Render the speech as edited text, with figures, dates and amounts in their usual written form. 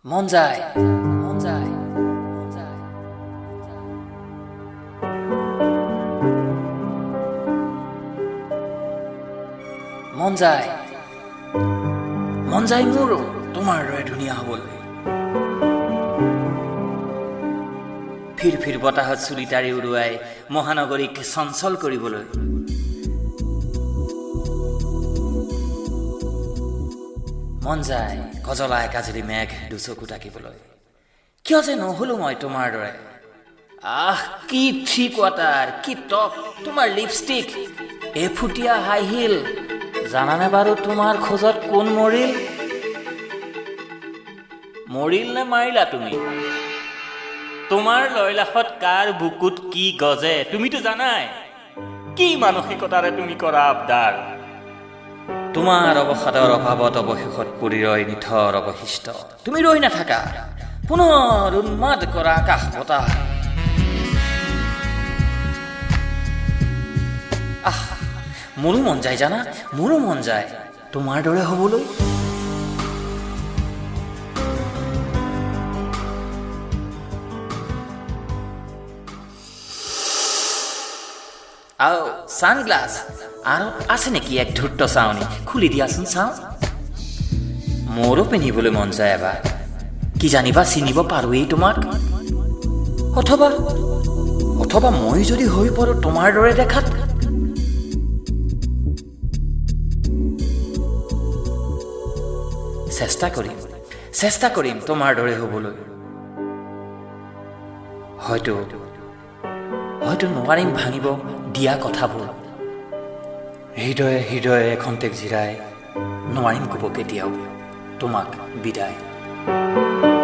মন যায় মন যায় মন যায় মন যায় মোৰো তোমাৰ দৰে ধুনীয়া হ'বলৈ ফিৰ ফিৰ বতাহত চুলি তাৰি উৰুৱাই মহানগৰীক চঞ্চল কৰিবলৈ মন যায় গজলাই কাজৰি মেঘ দুচকু তাকিবলৈ কিয় যে নহলো মই তোমাৰ দৰে আহ কি থ্ৰী কোৱাৰ্টাৰ কি টপ তোমাৰ লিপষ্টিক এফুটীয়া হাই হিল জানানে বাৰু তোমাৰ খোজত কোন মৰিল নে মাৰিলা তুমি তোমাৰ লয়লাসত কাৰ বুকুত কি গজে তুমিতো জানাই কি মানসিকতাৰে তুমি কৰা আবদাৰ তোমাৰ অৱসাদৰ অভাৱত অৱশেষত পৰি ৰয় নিথৰ অৱশিষ্ট তুমি ৰৈ নাথাকা পুনৰ উন্মাদ কৰা আকাশ বতাহ আহ মোৰো মন যায় জানা মোৰো মন যায় তোমাৰ দৰে হ'বলৈ আও সানগ্লাস আৰু আছে নেকি এক ধূৰ্ত চাউনি খুলি দিয়াচোন চাওঁ মোৰো পিন্ধিবলৈ মন যায় এবাৰ কি জানিবা চিনিব পাৰোৱেই তোমাক অথবা মই যদি হৈ পৰো তোমাৰ দৰে দেখাত চেষ্টা কৰিম তোমাৰ দৰে হ'বলৈ হয়তো নোৱাৰিম ভাঙিব দিয়া কথাবোৰ হৃদয়ে খন্তেক জিৰাই নোৱাৰিম ক'ব কেতিয়াও তোমাক বিদায়